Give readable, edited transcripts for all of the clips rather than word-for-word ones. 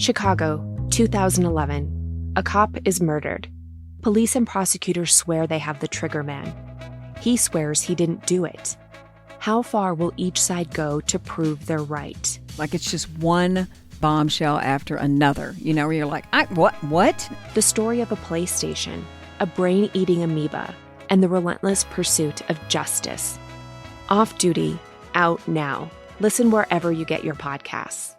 Chicago, 2011. A cop is murdered. Police and prosecutors swear they have the trigger man. He swears he didn't do it. How far will each side go to prove they're right? Like it's just one bombshell after another, where you're like, what? The story of a PlayStation, a brain-eating amoeba, and the relentless pursuit of justice. Off Duty, out now. Listen wherever you get your podcasts.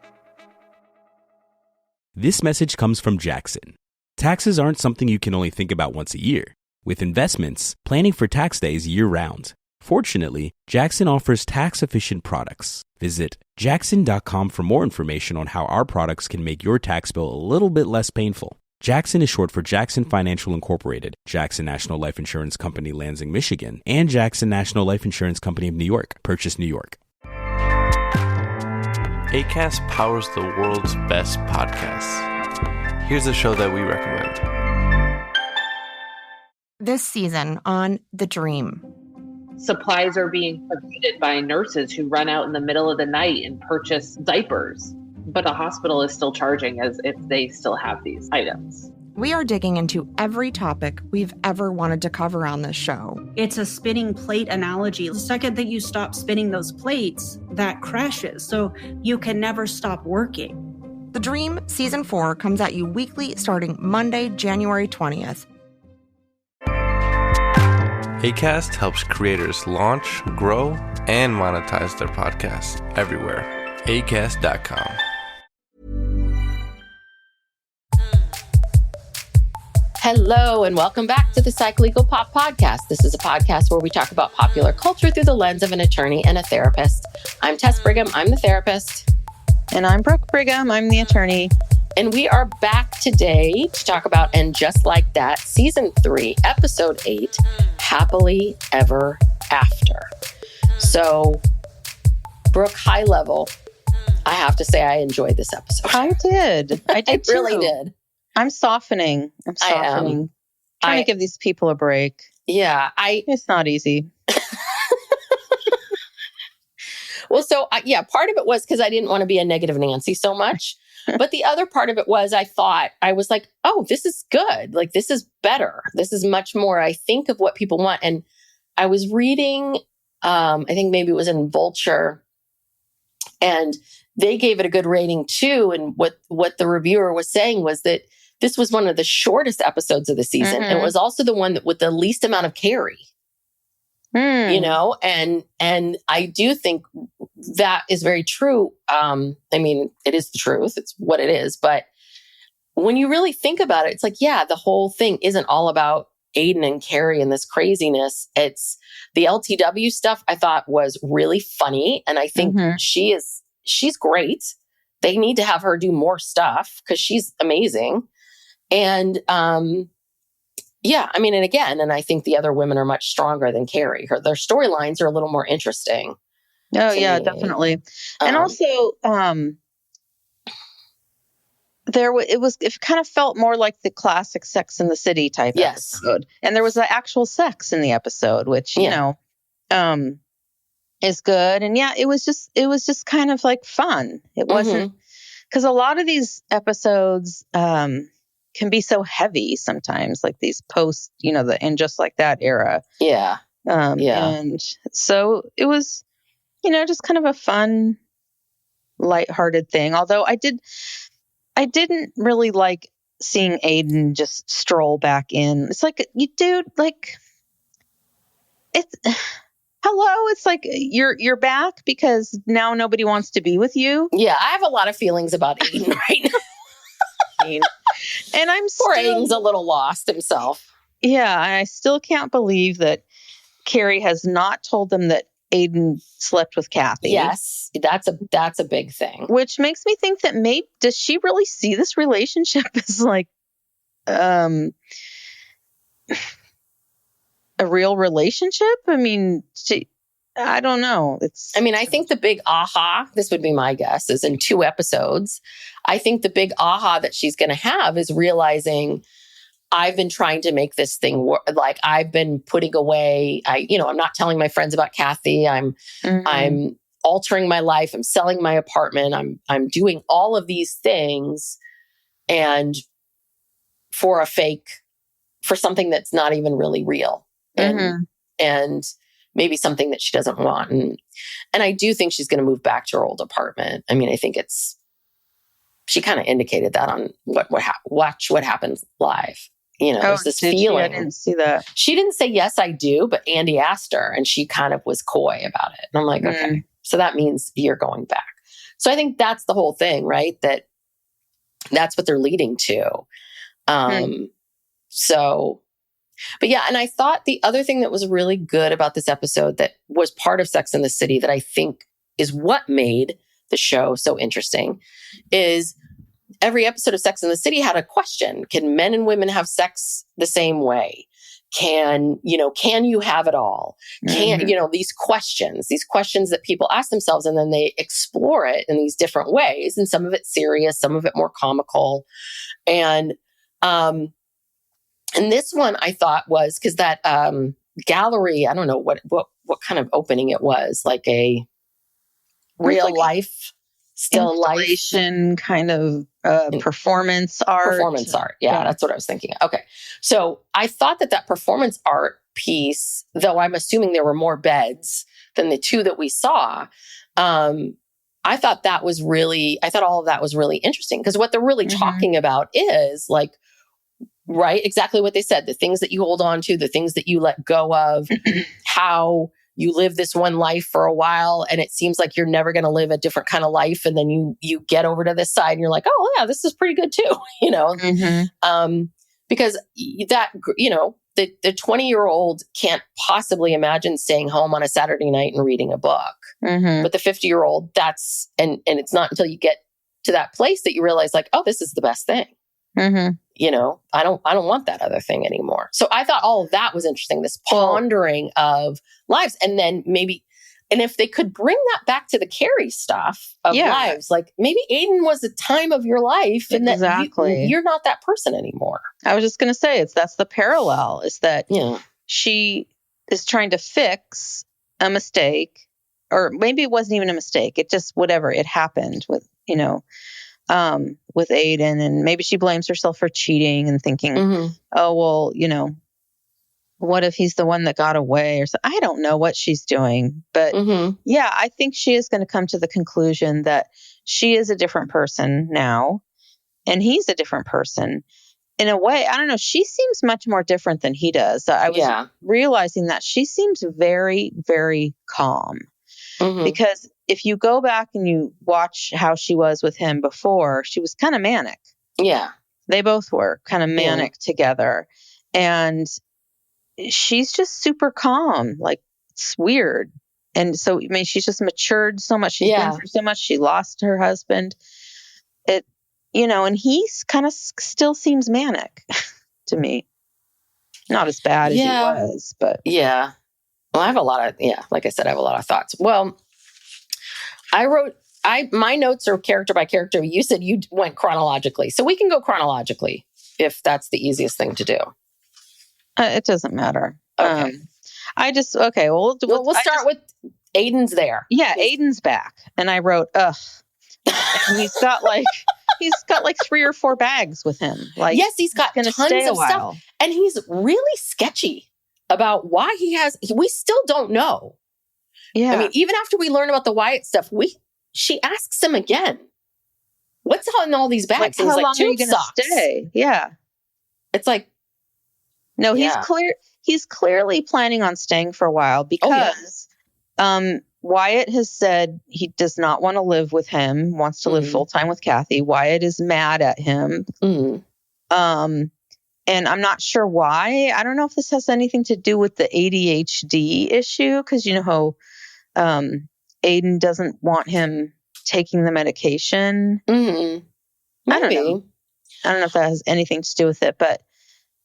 This message comes from Jackson. Taxes aren't something you can only think about once a year. With investments, planning for tax day is year-round. Fortunately, Jackson offers tax-efficient products. Visit jackson.com for more information on how our products can make your tax bill a little bit less painful. Jackson is short for Jackson Financial Incorporated, Jackson National Life Insurance Company, Lansing, Michigan, and Jackson National Life Insurance Company of New York, Purchase, New York. Acast powers the world's best podcasts. Here's a show that we recommend. This season on The Dream. Supplies are being provided by nurses who run out in the middle of the night and purchase diapers. But a hospital is still charging as if they still have these items. We are digging into every topic we've ever wanted to cover on this show. It's a spinning plate analogy. The second that you stop spinning those plates, that crashes. So you can never stop working. The Dream Season 4 comes at you weekly starting Monday, January 20th. Acast helps creators launch, grow, and monetize their podcasts everywhere. Acast.com. Hello, and welcome back to the Psych Legal Pop Podcast. This is a podcast where we talk about popular culture through the lens of an attorney and a therapist. I'm Tess Brigham. I'm the therapist. And I'm Brooke Brigham. I'm the attorney. And we are back today to talk about And Just Like That, Season 3, Episode 8, Happily Ever After. So, Brooke, high level, I have to say I enjoyed this episode. I did. I did too. Really did. I'm softening. Trying to give these people a break. Yeah. It's not easy. Well, so, part of it was because I didn't want to be a negative Nancy so much. But the other part of it was I was like, oh, this is good. Like, this is better. This is much more, I think, of what people want. And I was reading, I think maybe it was in Vulture, and they gave it a good rating too. And what the reviewer was saying was that this was one of the shortest episodes of the season. Mm-hmm. And it was also the one that with the least amount of Carrie. And I do think that is very true. It is the truth. It's what it is. But when you really think about it, it's like, yeah, the whole thing isn't all about Aidan and Carrie and this craziness. It's the LTW stuff I thought was really funny. And I think she's great. They need to have her do more stuff because she's amazing. And, and I think the other women are much stronger than Carrie. Their storylines are a little more interesting. Oh, yeah, definitely. And also, it kind of felt more like the classic Sex and the City type episode. And there was actual sex in the episode, which, is good. And yeah, it was just kind of like fun. It wasn't, because a lot of these episodes, can be so heavy sometimes, like these post, the And Just Like That era. Yeah. And so it was, just kind of a fun, lighthearted thing. Although I didn't really like seeing Aidan just stroll back in. It's like, hello, it's like you're back because now nobody wants to be with you. Yeah, I have a lot of feelings about Aidan right now. And poor Aidan's a little lost himself. Yeah, and I still can't believe that Carrie has not told them that Aidan slept with Kathy. Yes, that's a big thing. Which makes me think that maybe does she really see this relationship as like a real relationship? I mean, I don't know. I think the big aha, this would be my guess, is in 2 episodes. I think the big aha that she's going to have is realizing I've been trying to make this thing work. Like I've been putting away, I'm not telling my friends about Kathy. I'm altering my life. I'm selling my apartment. I'm doing all of these things and for something that's not even really real. And maybe something that she doesn't want. And I do think she's going to move back to her old apartment. I mean, I think she kind of indicated that on Watch What Happens Live. You know, there's this feeling. I didn't see that. She didn't say, yes, I do, but Andy asked her and she kind of was coy about it. And I'm like, okay, so that means you're going back. So I think that's the whole thing, right? That's what they're leading to. So, but yeah, and I thought the other thing that was really good about this episode that was part of Sex and the City that I think is what made the show so interesting is every episode of Sex and the City had a question. Can men and women have sex the same way? Can you have it all? These questions that people ask themselves, and then they explore it in these different ways. And some of it serious, some of it more comical. And this one I thought was because that gallery, I don't know what kind of opening it was, like a real life, still life kind of performance art. Performance art. Yeah, that's what I was thinking. Okay. So I thought that performance art piece, though I'm assuming there were more beds than the two that we saw, I thought all of that was really interesting because what they're really talking about is like, right, exactly what they said, the things that you hold on to, the things that you let go of, how you live this one life for a while and it seems like you're never going to live a different kind of life. And then you get over to this side and you're like, oh yeah, this is pretty good too, because that, the 20-year-old can't possibly imagine staying home on a Saturday night and reading a book. But the 50-year-old, and it's not until you get to that place that you realize like, oh, this is the best thing. I don't want that other thing anymore. So I thought all of that was interesting, this pondering of lives. And then and if they could bring that back to the Carrie stuff of lives, like maybe Aidan was a time of your life and that you're not that person anymore. I was just going to say, that's the parallel is that she is trying to fix a mistake, or maybe it wasn't even a mistake. It just, whatever, it happened with Aidan, and maybe she blames herself for cheating and thinking, oh, well, what if he's the one that got away or so? I don't know what she's doing, but I think she is going to come to the conclusion that she is a different person now and he's a different person. In a way, I don't know, she seems much more different than he does. I was realizing that she seems very, very calm. Because if you go back and you watch how she was with him before, she was kind of manic. Yeah. They both were kind of manic together. And she's just super calm. Like, it's weird. And so, I mean, she's just matured so much. She's been through so much. She lost her husband. And he's kind of still seems manic to me. Not as bad as he was, but. Yeah. Well, I have a lot of, like I said, I have a lot of thoughts. Well, my notes are character by character. You said you went chronologically. So we can go chronologically if that's the easiest thing to do. It doesn't matter. Okay. We'll start with Aidan's there. Yeah, Aidan's back. And I wrote, ugh. And he's got like 3 or 4 bags with him. Like, yes, he's got tons of stuff. And he's really sketchy about why we still don't know. Yeah. I mean, even after we learn about the Wyatt stuff, she asks him again, what's in all these bags? Like, how long are you going to stay? Yeah. It's like, no, he's clearly planning on staying for a while because, Wyatt has said he does not want to live with him, wants to live full time with Kathy. Wyatt is mad at him. And I'm not sure why. I don't know if this has anything to do with the ADHD issue, because you know how Aidan doesn't want him taking the medication. I don't know. I don't know if that has anything to do with it, but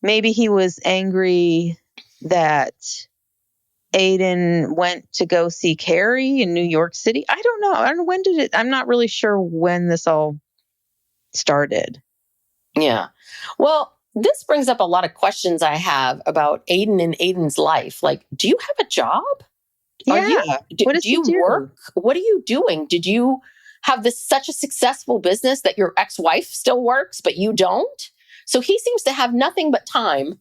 maybe he was angry that Aidan went to go see Carrie in New York City. I don't know. When did it? I'm not really sure when this all started. Yeah. Well, this brings up a lot of questions I have about Aidan and Aidan's life. Like, do you have a job? Yeah. Do you work? What are you doing? have such a successful business that your ex-wife still works, but you don't. So he seems to have nothing but time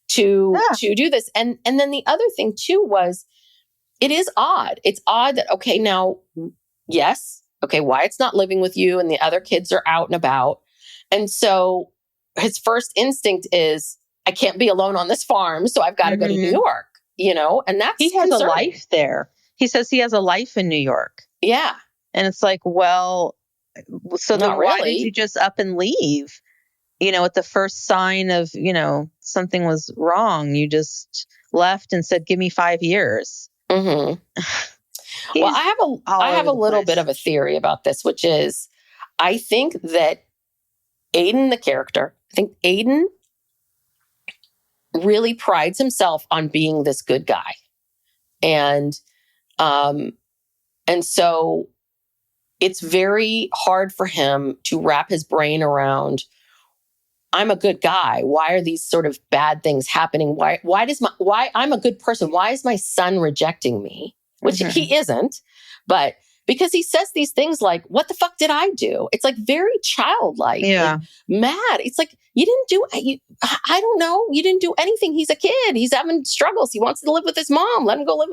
to do this. And then the other thing too was, it is odd. It's odd that, okay, now, yes, okay, Wyatt's not living with you and the other kids are out and about. And so his first instinct is, I can't be alone on this farm, so I've got to go to New York, and that's he has concerning. a life there. He says he has a life in New York. Yeah. And it's like, well, so then why did you just up and leave? At the first sign of, something was wrong, you just left and said, give me 5 years. Mm-hmm. Well, I have a little bit of a theory about this, which is, I think that Aidan, the character, Aidan really prides himself on being this good guy. And so it's very hard for him to wrap his brain around, I'm a good guy. Why are these sort of bad things happening? Why I'm a good person? Why is my son rejecting me? Which he isn't, but because he says these things like, what the fuck did I do? It's like very childlike, like, mad. It's like, you didn't do, I don't know. You didn't do anything. He's a kid. He's having struggles. He wants to live with his mom. Let him go live.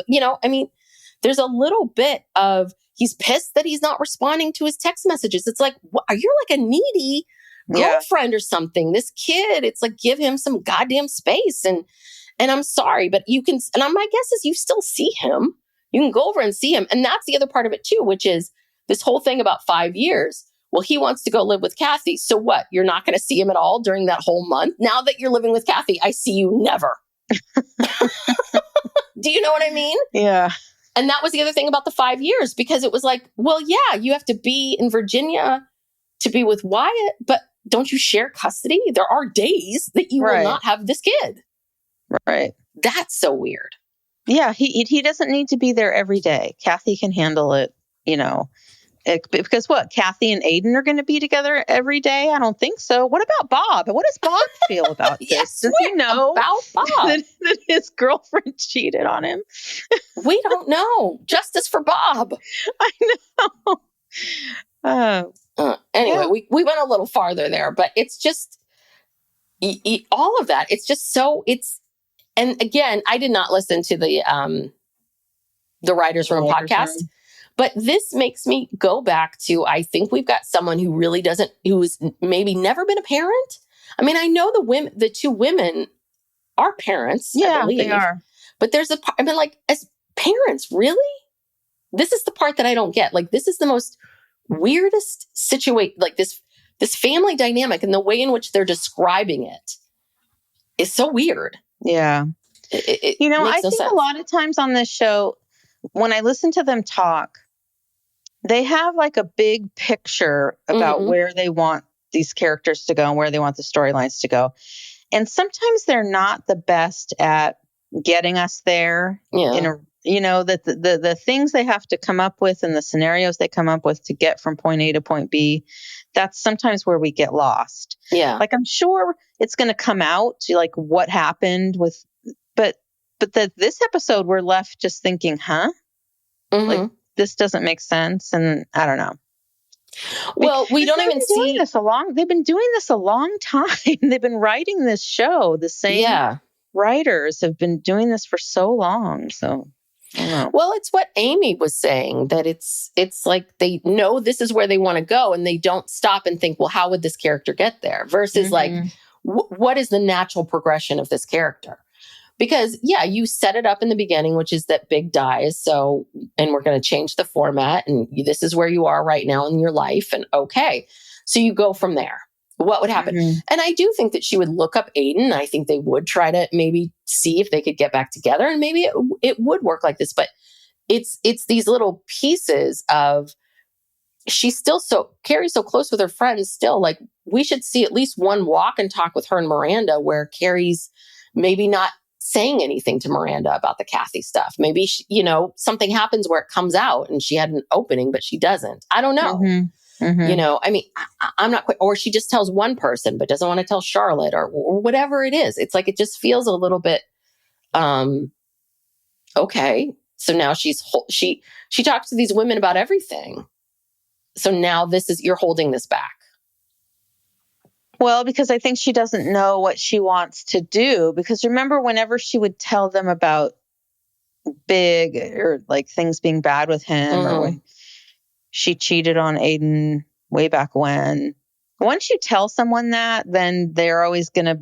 There's a little bit of, he's pissed that he's not responding to his text messages. It's like, you're like a needy girlfriend or something. This kid, it's like, give him some goddamn space. And I'm sorry, but you can, and my guess is you still see him. You can go over and see him. And that's the other part of it too, which is this whole thing about 5 years. Well, he wants to go live with Kathy. So what? You're not going to see him at all during that whole month? Now that you're living with Kathy, I see you never. Do you know what I mean? Yeah. And that was the other thing about the 5 years, because it was like, well, yeah, you have to be in Virginia to be with Wyatt, but don't you share custody? There are days that you will not have this kid. Right. That's so weird. Yeah, he doesn't need to be there every day. Kathy can handle it, because what? Kathy and Aidan are going to be together every day? I don't think so. What about Bob? What does Bob feel about this? Does he know about Bob? that his girlfriend cheated on him? We don't know. Justice for Bob. I know. Anyway, we went a little farther there, but it's just all of that. It's just so and again, I did not listen to the Writers' Room podcast, but this makes me go back to, I think we've got someone who really who's maybe never been a parent. I mean, I know the two women are parents. Yeah, I believe, they are. But there's as parents, really? This is the part that I don't get. Like, this is the most weirdest situation, like this family dynamic, and the way in which they're describing it is so weird. Yeah. I think a lot of times on this show, when I listen to them talk, they have like a big picture about where they want these characters to go and where they want the storylines to go. And sometimes they're not the best at getting us there the things they have to come up with and the scenarios they come up with to get from point A to point B. That's sometimes where we get lost. Yeah. Like, I'm sure it's going to come out like what happened with, but this episode, we're left just thinking, like, this doesn't make sense. And I don't know. Well, we don't even see this they've been doing this a long time. They've been writing this show. The same writers have been doing this for so long. So, I don't know. Well, it's what Amy was saying, that it's like they know this is where they want to go, and they don't stop and think, well, how would this character get there? Versus like, what is the natural progression of this character? Because you set it up in the beginning, which is that Big dies. So, and we're going to change the format, and this is where you are right now in your life. And okay, so you go from there. What would happen? And I do think that she would look up Aidan. I think they would try to maybe see if they could get back together, and maybe it would work like this. But it's these little pieces of, Carrie's so close with her friends still. Like, we should see at least one walk and talk with her and Miranda where Carrie's maybe not saying anything to Miranda about the Kathy stuff. Maybe something happens where it comes out and she had an opening, but she doesn't. I don't know. I mean, I'm not quite, or she just tells one person, but doesn't want to tell Charlotte or whatever it is. It's like, it just feels a little bit, okay. So now she talks to these women about everything. So now you're holding this back. Well, because I think she doesn't know what she wants to do. Because remember, whenever she would tell them about big or like things being bad with him, or when she cheated on Aidan way back when, once you tell someone that, then they're always going to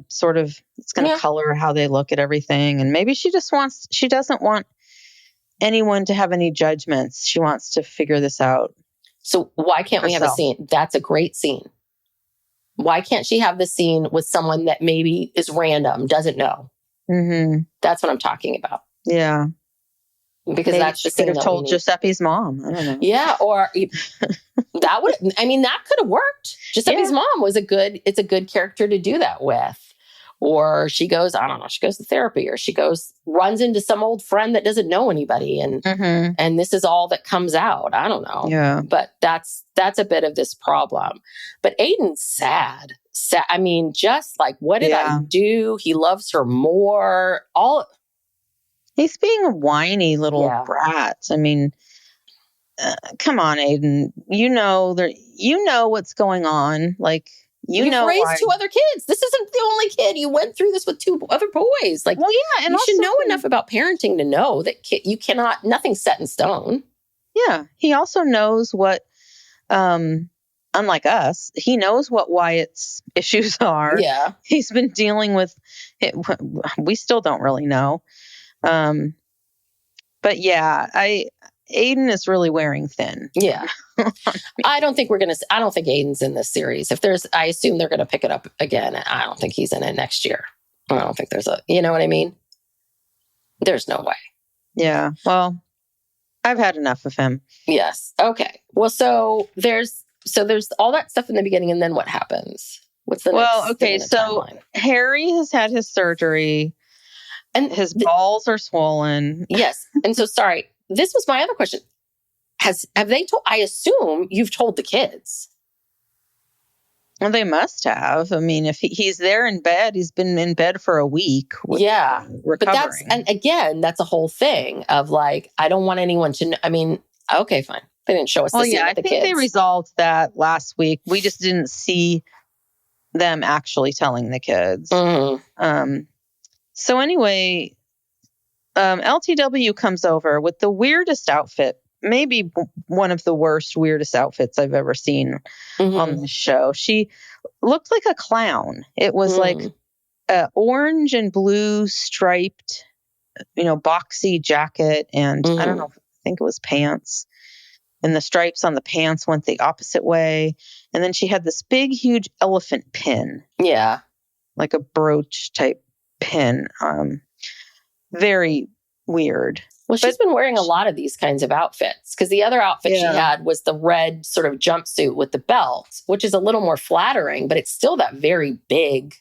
it's going to color how they look at everything. And maybe she doesn't want anyone to have any judgments. She wants to figure this out. So why can't we have a scene? That's a great scene. Why can't she have the scene with someone that maybe is random, doesn't know? Mm-hmm. That's what I'm talking about. Yeah. Because maybe that's the scene. Could have told Giuseppe's mom. I don't know. Yeah. Or that could have worked. Giuseppe's mom it's a good character to do that with. Or she goes to therapy, or she runs into some old friend that doesn't know anybody. And this is all that comes out. I don't know. Yeah. But that's a bit of this problem. But Aidan's sad. I mean, just like, what did I do? He loves her more. He's being a whiny little brat. I mean, come on, Aidan. You know what's going on. Like, You've raised 2 other kids. This isn't the only kid. You went through this with 2 other boys. Like, well, yeah, and you should know enough about parenting to know that nothing's set in stone. Yeah, he also knows what, unlike us, he knows what Wyatt's issues are. Yeah, he's been dealing with it. We still don't really know, but yeah, Aidan is really wearing thin. Yeah. I don't think Aidan's in this series. I assume they're going to pick it up again. I don't think he's in it next year. I don't think you know what I mean? There's no way. Yeah. Well, I've had enough of him. Yes. Okay. Well, so there's all that stuff in the beginning, and then what happens? What's the next thing in the timeline? Harry has had his surgery and his balls are swollen. Yes. And so, sorry, this was my other question. Have they told? I assume you've told the kids. Well, they must have. I mean, if he's there in bed, he's been in bed for a week. Recovering. And again, that's a whole thing of like, I don't want anyone to know. I mean, okay, fine. They didn't show us the scene with the kids. I think they resolved that last week. We just didn't see them actually telling the kids. Mm-hmm. So anyway, LTW comes over with the weirdest outfit. Maybe one of the weirdest outfits I've ever seen on the show. She looked like a clown. It was like orange and blue striped, boxy jacket. And I don't know, I think it was pants. And the stripes on the pants went the opposite way. And then she had this big, huge elephant pin. Yeah. Like a brooch type pin. Very weird. Well, she's been wearing a lot of these kinds of outfits, because the other outfit she had was the red sort of jumpsuit with the belt, which is a little more flattering, but it's still that very big,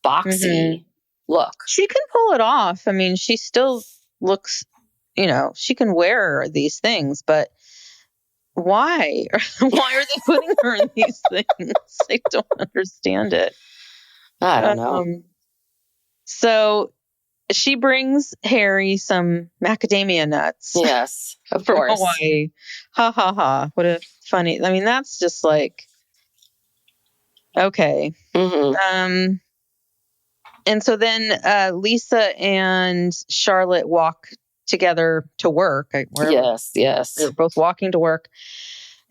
boxy look. She can pull it off. I mean, she still looks, she can wear these things, but why? Why are they putting her in these things? I don't understand it. I don't know. So she brings Harry some macadamia nuts. Yes, of course. Hawaii. Ha ha ha. What a funny. I mean, that's just like, okay. Mm-hmm. And so then Lisa and Charlotte walk together to work. Yes. They're both walking to work.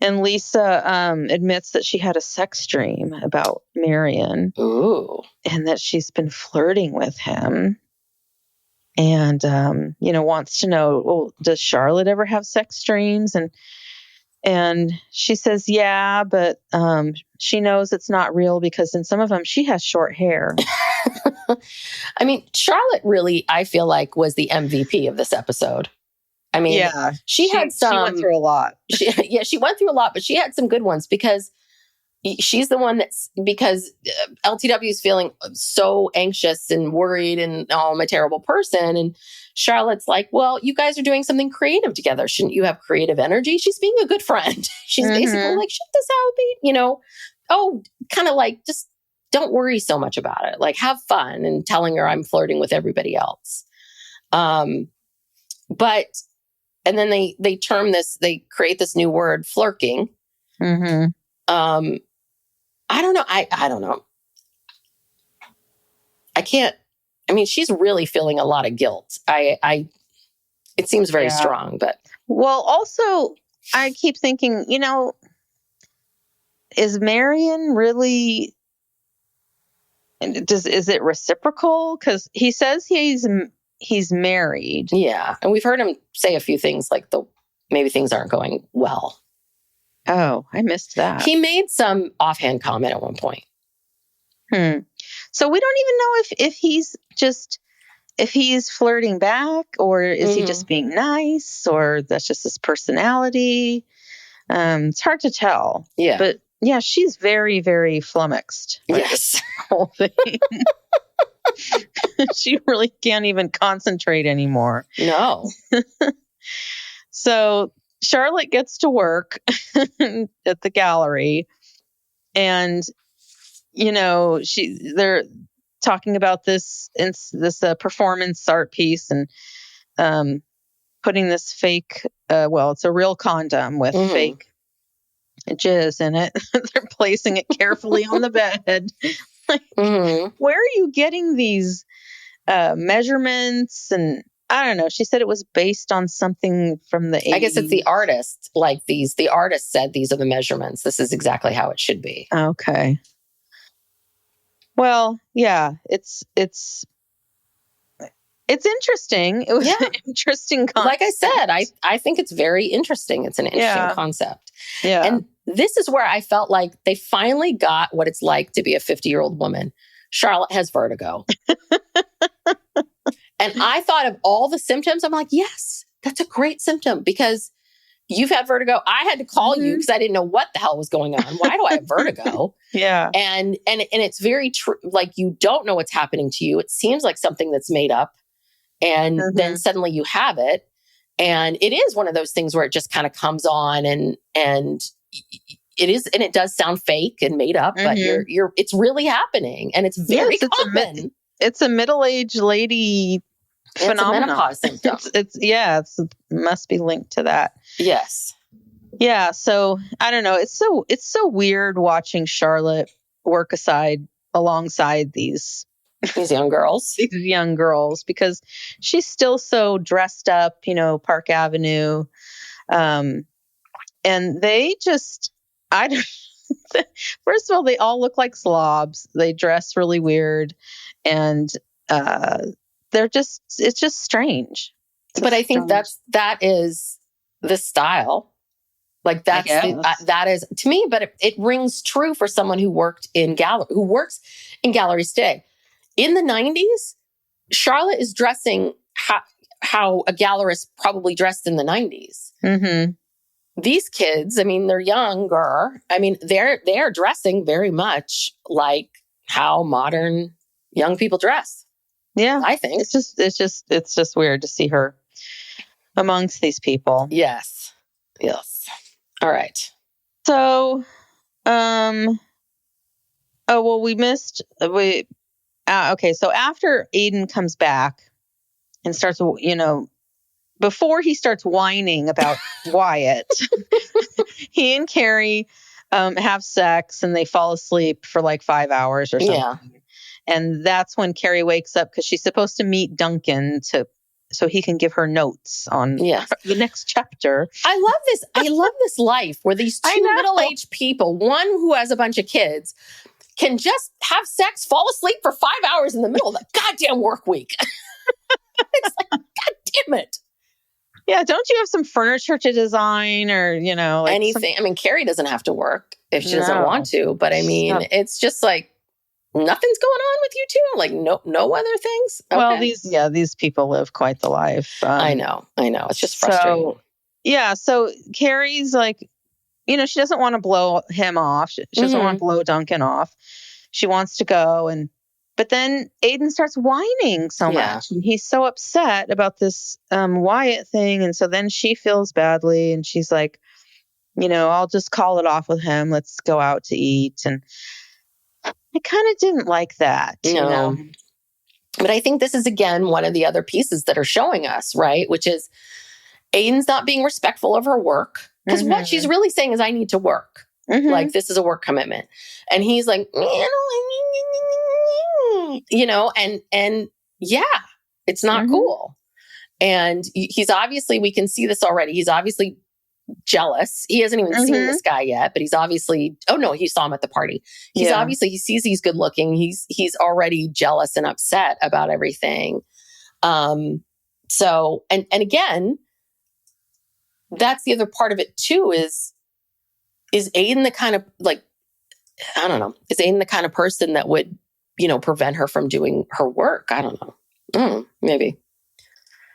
And Lisa admits that she had a sex dream about Marion. Ooh. And that she's been flirting with him. And, wants to know, well, does Charlotte ever have sex dreams? And she says, yeah, but she knows it's not real because in some of them she has short hair. I mean, Charlotte really, I feel like, was the MVP of this episode. I mean, she went through a lot. She went through a lot, but she had some good ones because she's the one because LTW is feeling so anxious and worried and, oh, I'm a terrible person. And Charlotte's like, well, you guys are doing something creative together. Shouldn't you have creative energy? She's being a good friend. She's basically like, shouldn't this how it be? Kind of like, just don't worry so much about it. Like, have fun, and telling her I'm flirting with everybody else. And then they create this new word, flirking. Mm-hmm. I don't know. I don't know. I can't. I mean, she's really feeling a lot of guilt. It seems very strong, but. Well, also, I keep thinking, is Marion really, is it reciprocal? Because he says he's married. Yeah. And we've heard him say a few things like maybe things aren't going well. Oh, I missed that. He made some offhand comment at one point. So we don't even know if he's flirting back, or is he just being nice, or that's just his personality. It's hard to tell. Yeah. But yeah, she's very, very flummoxed. Yes. Whole thing. She really can't even concentrate anymore. No. So Charlotte gets to work at the gallery, and they're talking about this performance art piece, and putting this fake, it's a real condom with fake jizz in it. They're placing it carefully on the bed. Where are you getting these measurements? And I don't know. She said it was based on something from the 80s. I guess it's the artist. The artist said these are the measurements. This is exactly how it should be. Okay. Well, yeah, it's interesting. It was an interesting concept. Like I said, I think it's very interesting. It's an interesting concept. Yeah. And this is where I felt like they finally got what it's like to be a 50-year-old woman. Charlotte has vertigo. And I thought of all the symptoms. I'm like, yes, that's a great symptom, because you've had vertigo. I had to call you because I didn't know what the hell was going on. Why do I have vertigo? Yeah. And it's very true. Like, you don't know what's happening to you. It seems like something that's made up. And then suddenly you have it. And it is one of those things where it just kind of comes on, and it is, and it does sound fake and made up, but it's really happening. And it's very common. It's a middle-aged lady phenomenon. It's a menopause symptom. It must be linked to that. Yes. Yeah. So I don't know. It's so weird watching Charlotte work alongside these young girls. These young girls, because she's still so dressed up, Park Avenue. And they just, first of all, they all look like slobs. They dress really weird, and it's just strange. But I think that is the style. Like that is to me, but it rings true for someone who works in galleries today. In the 90s, Charlotte is dressing how a gallerist probably dressed in the 90s. Mm-hmm. These kids, I mean, they're younger. I mean, they're dressing very much like how modern young people dress. Yeah, I think it's just weird to see her amongst these people. Yes. All right. So, okay. So after Aidan comes back and starts, before he starts whining about Wyatt, he and Carrie have sex, and they fall asleep for like 5 hours or something. Yeah. And that's when Carrie wakes up, because she's supposed to meet Duncan so he can give her notes on the next chapter. I love this life where these two middle-aged people, one who has a bunch of kids, can just have sex, fall asleep for 5 hours in the middle of the goddamn work week. It's like, God damn it. Yeah, don't you have some furniture to design, or, like anything? I mean, Carrie doesn't have to work if she doesn't want to, but I mean, it's just like, nothing's going on with you two? Like, no other things? Okay. Well, these people live quite the life. I know. It's just frustrating. So Carrie's like, she doesn't want to blow him off. She doesn't want to blow Duncan off. She wants to go. But then Aidan starts whining so much. And he's so upset about this Wyatt thing. And so then she feels badly, and she's like, I'll just call it off with him. Let's go out to eat. And I kind of didn't like that. No. But I think this is, again, one of the other pieces that are showing us, right? Which is Aidan's not being respectful of her work. Because what she's really saying is, I need to work. Like, this is a work commitment. And he's like, you know, and yeah, it's not cool. And he's obviously, we can see this already. He's obviously jealous. He hasn't even seen this guy yet, but he's obviously, oh no, he saw him at the party. He's obviously, he sees he's good looking. He's already jealous and upset about everything. So, and again, that's the other part of it too, is Aidan the kind of, like, I don't know, is Aidan the kind of person that would, you know, prevent her from doing her work? I don't know. Maybe.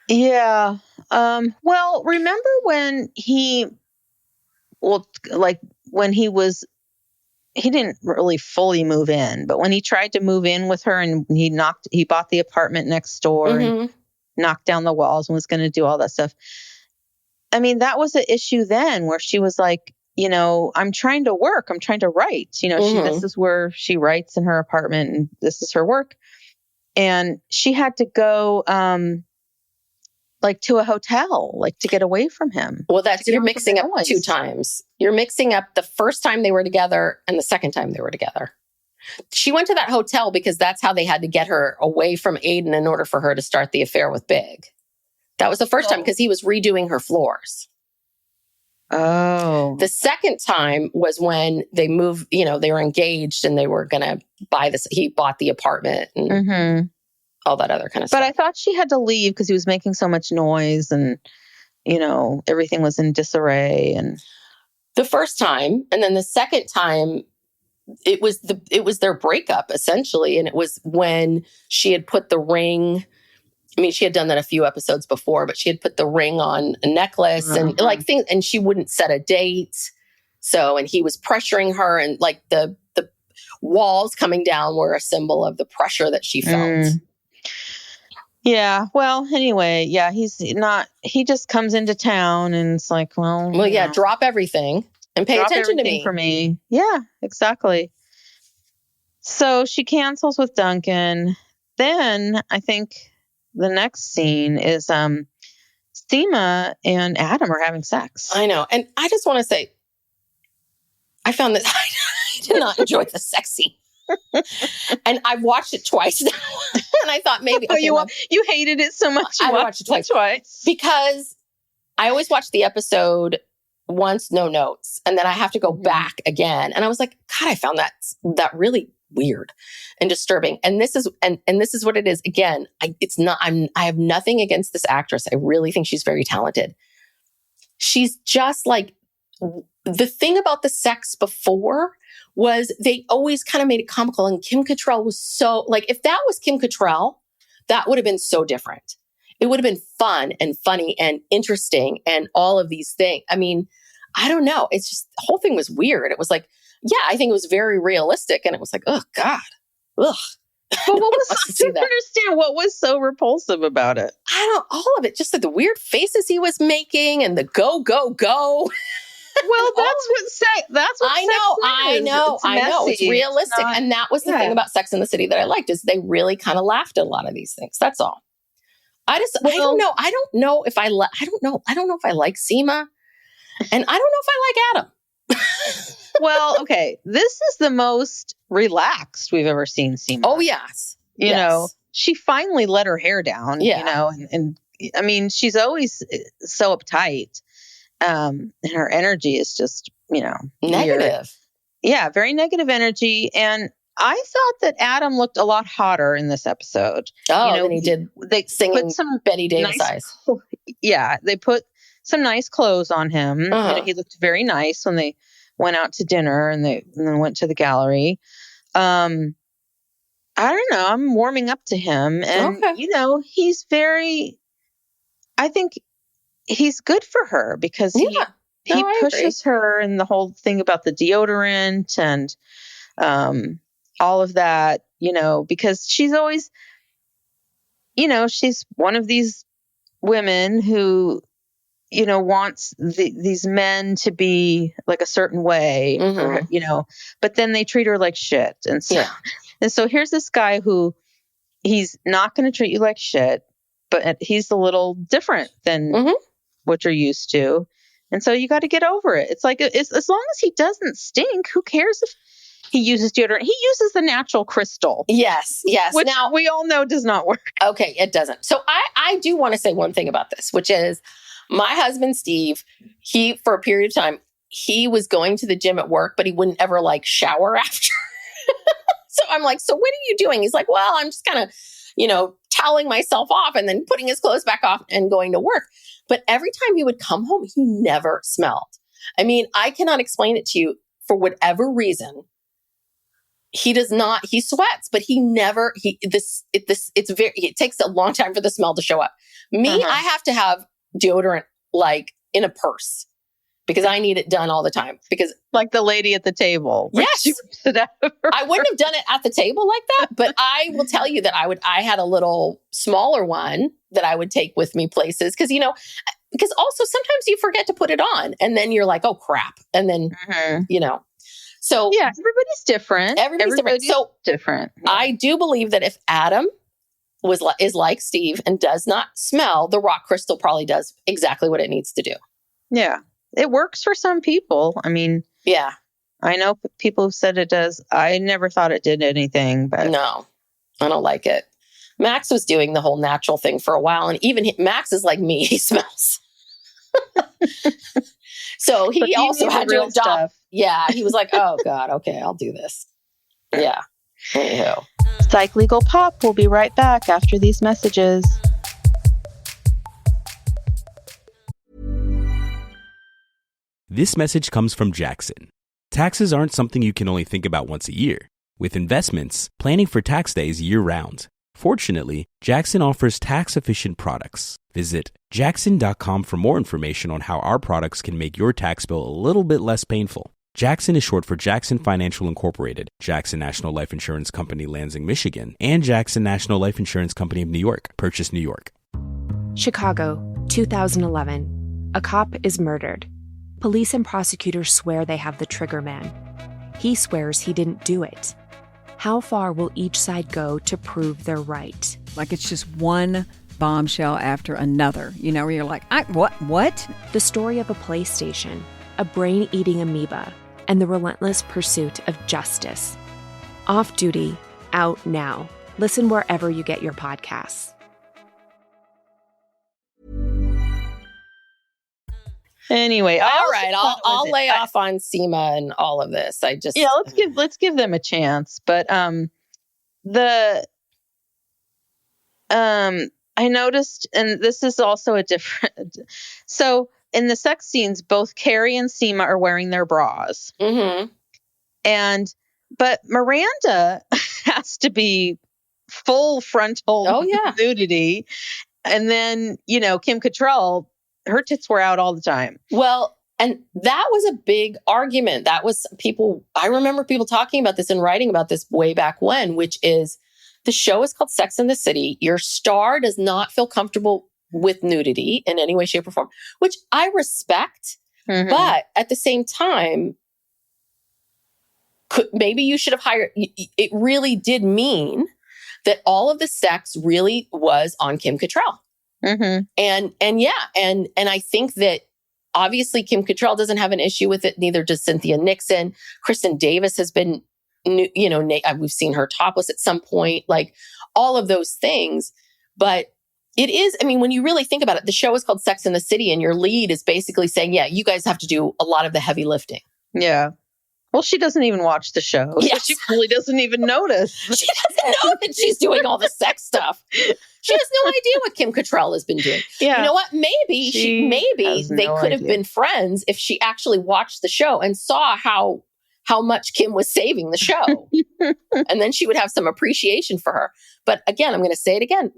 Yeah. Well, remember when he didn't really fully move in, but when he tried to move in with her and he bought the apartment next door and knocked down the walls and was going to do all that stuff. I mean, that was an issue then where she was like, you know, I'm trying to work. I'm trying to write. You know, this is where she writes in her apartment and this is her work. And she had to go, like to a hotel, like to get away from him. Well, you're mixing up 2 times. You're mixing up the first time they were together and the second time they were together. She went to that hotel because that's how they had to get her away from Aidan in order for her to start the affair with Big. That was the first time because he was redoing her floors. Oh. The second time was when they moved, you know, they were engaged and they were going to buy this. He bought the apartment and all that other kind of stuff. But I thought she had to leave because he was making so much noise and, you know, everything was in disarray. And the first time, and then the second time, it was their breakup essentially. And it was when she had put the ring. I mean, she had done that a few episodes before, but she had put the ring on a necklace and like things, and she wouldn't set a date. So, and he was pressuring her, and like the walls coming down were a symbol of the pressure that she felt. Yeah. Well, anyway, yeah, he just comes into town and it's like, well, yeah, drop everything and pay attention to me. For me. Yeah, exactly. So she cancels with Duncan. Then I think the next scene is Seema and Adam are having sex. I know. And I just want to say, I found that I did not enjoy the sex scene. And I've watched it twice now. And I thought maybe... Okay, you hated it so much. I watched it twice. Because I always watch the episode once, no notes. And then I have to go back again. And I was like, God, I found that really weird and disturbing. And this is what it is. Again, I have nothing against this actress. I really think she's very talented. She's just like, the thing about the sex before was they always kind of made it comical. And Kim Cattrall was so, like, if that was Kim Cattrall, that would have been so different. It would have been fun and funny and interesting and all of these things. I mean, I don't know. It's just, the whole thing was weird. It was like, yeah, I think it was very realistic. And it was like, oh, God. Ugh. But what was, I don't understand what was so repulsive about it. All of it. Just like the weird faces he was making and the go, go, go. Well, that's what I know. It's realistic. And that was the thing about Sex and the City that I liked, is they really kind of laughed at a lot of these things. That's all. I don't know. I don't know if I like Seema, and I don't know if I like Adam. Well, okay. This is the most relaxed we've ever seen Seema. Oh, yes. You know, she finally let her hair down, you know, and I mean, she's always so uptight. And her energy is just, you know, negative. Weird. Yeah, very negative energy. And I thought that Adam looked a lot hotter in this episode. Oh, you know, and he did. They singing some Betty Davis eyes. Yeah, they put some nice clothes on him. You know, he looked very nice when they went out to dinner and then went to the gallery. I don't know. I'm warming up to him, and you know, I think he's good for her because he pushes her, and the whole thing about the deodorant and all of that, you know, because she's always, you know, she's one of these women who, you know, wants these men to be like a certain way, or, you know, but then they treat her like shit. And so here's this guy who he's not going to treat you like shit, but he's a little different than what you're used to. And so you got to get over it. It's like, as long as he doesn't stink, who cares if he uses deodorant? He uses the natural crystal. Yes. Which Now, we all know does not work. okay, it doesn't. So I do want to say one thing about this, which is my husband, Steve, he, for a period of time, he was going to the gym at work, but he wouldn't ever like shower after. So I'm like, so what are you doing? He's like, well, I'm just kind of, toweling myself off and then putting his clothes back off and going to work. But every time he would come home, he never smelled. I mean, I cannot explain it to you. For whatever reason, he does not, he sweats, but he never, it takes a long time for the smell to show up. Me, I have to have deodorant like in a purse because I need it done all the time. Because like the lady at the table. Yes. I wouldn't have done it at the table like that, but I will tell you that I had a little smaller one that I would take with me places. Because also sometimes you forget to put it on and then you're like, oh crap. And then, so yeah, everybody's different. Everybody's different. Yeah. I do believe that if Adam is like Steve and does not smell, the rock crystal probably does exactly what it needs to do. Yeah. It works for some people. I mean, yeah, I know people who said it does. I never thought it did anything, but no, I don't like it. Max was doing the whole natural thing for a while. And even Max is like me. He smells. So he also had to adopt. Stuff. Yeah. He was like, oh God, okay, I'll do this. Yeah. Anyhow. Psych Legal Pop will be right back after these messages. This message comes from Jackson. Taxes aren't something you can only think about once a year. With investments, planning for tax day is year-round. Fortunately, Jackson offers tax-efficient products. Visit jackson.com for more information on how our products can make your tax bill a little bit less painful. Jackson is short for Jackson Financial Incorporated, Jackson National Life Insurance Company, Lansing, Michigan, and Jackson National Life Insurance Company of New York, Purchase, New York. Chicago, 2011. A cop is murdered. Police and prosecutors swear they have the trigger man. He swears he didn't do it. How far will each side go to prove they're right? Like it's just one bombshell after another, where you're like, what? The story of a PlayStation, a brain-eating amoeba, and the relentless pursuit of justice. Off Duty, out now. Listen wherever you get your podcasts. Anyway, all right, I'll lay off on Seema and all of this. Let's give them a chance. But I noticed, and this is also a different. So in the sex scenes, both Carrie and Seema are wearing their bras, but Miranda has to be full frontal nudity, and then Kim Cattrall, her tits were out all the time. Well, and that was a big argument. That was I remember people talking about this and writing about this way back when, which is the show is called Sex and the City. Your star does not feel comfortable with nudity in any way, shape, or form, which I respect. But at the same time, maybe you should have hired, it really did mean that all of the sex really was on Kim Cattrall. And I think that obviously Kim Cattrall doesn't have an issue with it. Neither does Cynthia Nixon. Kristen Davis has been, we've seen her topless at some point, like all of those things. But it is, when you really think about it, the show is called Sex and the City, and your lead is basically saying, yeah, you guys have to do a lot of the heavy lifting. Yeah. Well, she doesn't even watch the show. Yes. So she really doesn't even notice. She doesn't know that she's doing all the sex stuff. She has no idea what Kim Cattrall has been doing. Yeah. You know what? Maybe they could have been friends if she actually watched the show and saw how much Kim was saving the show. And then she would have some appreciation for her. But again, I'm going to say it again.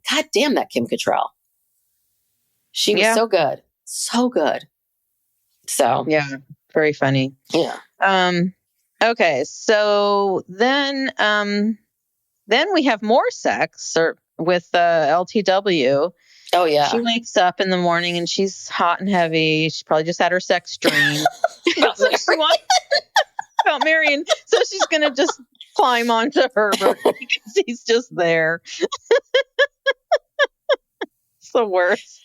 God damn that Kim Cattrall. She was so good. So good. So. Yeah. Very funny. Yeah. Okay. So then we have more sex with Oh LTW. yeah. She wakes up in the morning and she's hot and heavy. She probably just had her sex dream. About Marion. So she's going to just climb onto Herbert because he's just there. It's the worst.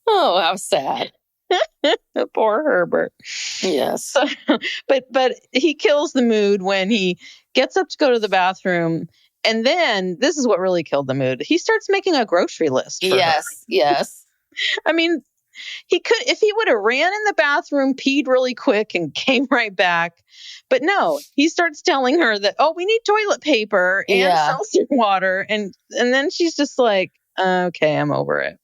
Oh, how sad. Poor Herbert. Yes. So, but he kills the mood when he gets up to go to the bathroom. And then this is what really killed the mood. He starts making a grocery list for her. Yes. I mean, he could, if he would have ran in the bathroom, peed really quick and came right back. But no, he starts telling her that, we need toilet paper and seltzer water. And then she's just like, okay, I'm over it.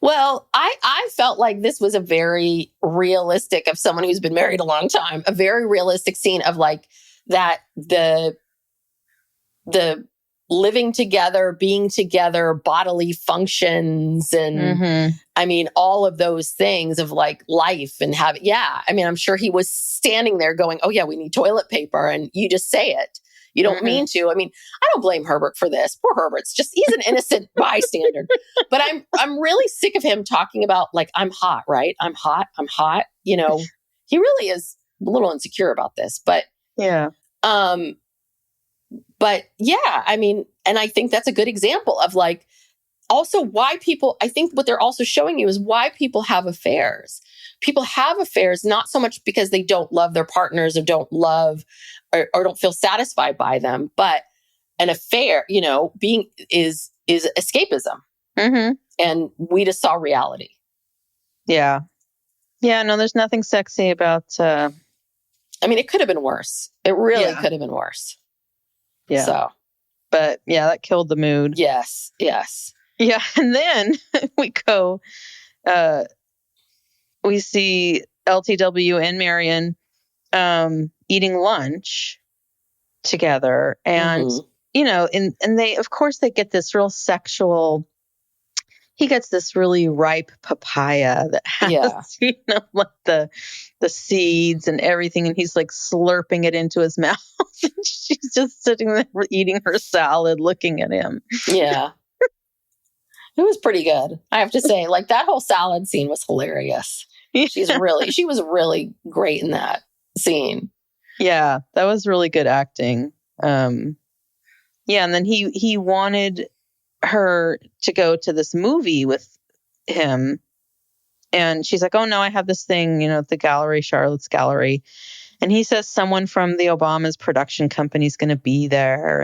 Well, I felt like this was a very realistic, of someone who's been married a long time, a very realistic scene of like that the living together, being together, bodily functions, and I mean, all of those things of like life and having, I mean, I'm sure he was standing there going, oh yeah, we need toilet paper. And you just say it. You don't mean to. I mean, I don't blame Herbert for this. Poor Herbert's just, he's an innocent bystander. But I'm really sick of him talking about like, I'm hot, right? I'm hot. You know, he really is a little insecure about this, but yeah. I mean, and I think that's a good example of like, also why people, I think what they're also showing you is why people have affairs. People have affairs, not so much because they don't love their partners or don't love or don't feel satisfied by them, but an affair, you know, being is escapism. And we just saw reality. Yeah. Yeah. No, there's nothing sexy about, I mean, it could have been worse. It really could have been worse. Yeah. So, but yeah, that killed the mood. Yes. Yeah. And then we go, we see LTW and Marion eating lunch together. And, you know, and they, of course, they get this real sexual, he gets this really ripe papaya that has, you know, like the seeds and everything. And he's like slurping it into his mouth. And she's just sitting there eating her salad, looking at him. Yeah. It was pretty good. I have to say, like that whole salad scene was hilarious. She was really great in that scene. Yeah, that was really good acting. And then he wanted her to go to this movie with him. And she's like, oh no, I have this thing, you know, at the gallery, Charlotte's Gallery. And he says someone from the Obama's production company is going to be there.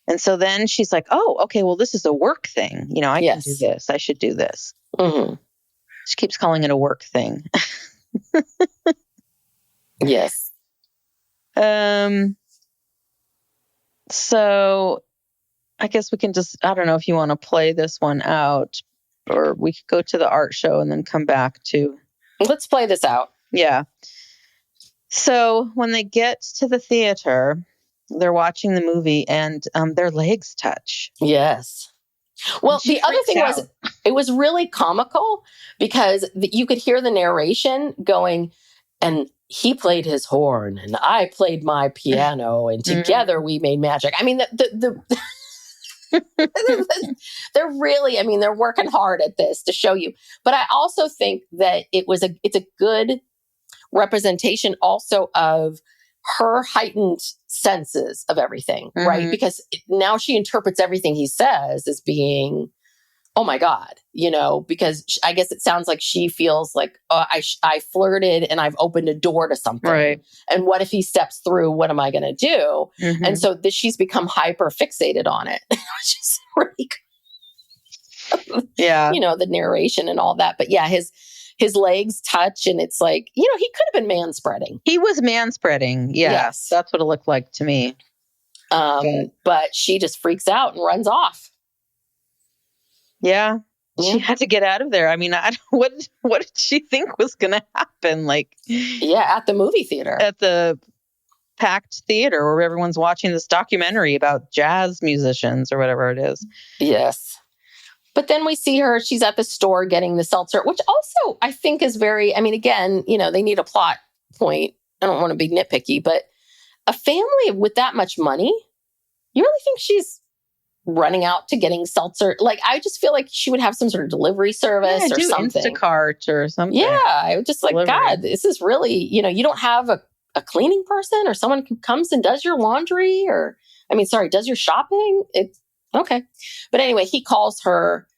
And so then she's like, oh, okay, well, this is a work thing. You know, I can do this. I should do this. She keeps calling it a work thing. Yes. So I guess we can just, I don't know if you want to play this one out, or we could go to the art show and then come back to. Let's play this out. Yeah. So when they get to the theater, they're watching the movie and their legs touch. Yes. Well, the other thing was, it was really comical because you could hear the narration going, and he played his horn and I played my piano and together we made magic. I mean, they're really, I mean, they're working hard at this to show you. But I also think that it's a good representation also of her heightened senses of everything, right? Because now she interprets everything he says as being, oh my God, you know, because I guess it sounds like she feels like, I flirted and I've opened a door to something. Right. And what if he steps through? What am I going to do? And so she's become hyper fixated on it, which is really good. Yeah. You know, the narration and all that. But yeah, his legs touch and it's like, you know, he could have been manspreading. He was manspreading. Yeah, yes. That's what it looked like to me. But she just freaks out and runs off. Yeah. She had to get out of there. I mean, what did she think was going to happen? Like, at the movie theater. At the packed theater where everyone's watching this documentary about jazz musicians or whatever it is. Yes. But then we see her, she's at the store getting the seltzer, which also I think is very, I mean, again, you know, they need a plot point. I don't want to be nitpicky, but a family with that much money, you really think she's running out to getting seltzer? Like, I just feel like she would have some sort of delivery service or something. Instacart or something. Yeah. I would just like, delivery. God, this is really, you know, you don't have a cleaning person or someone who comes and does your laundry does your shopping. It's okay. But anyway, he calls her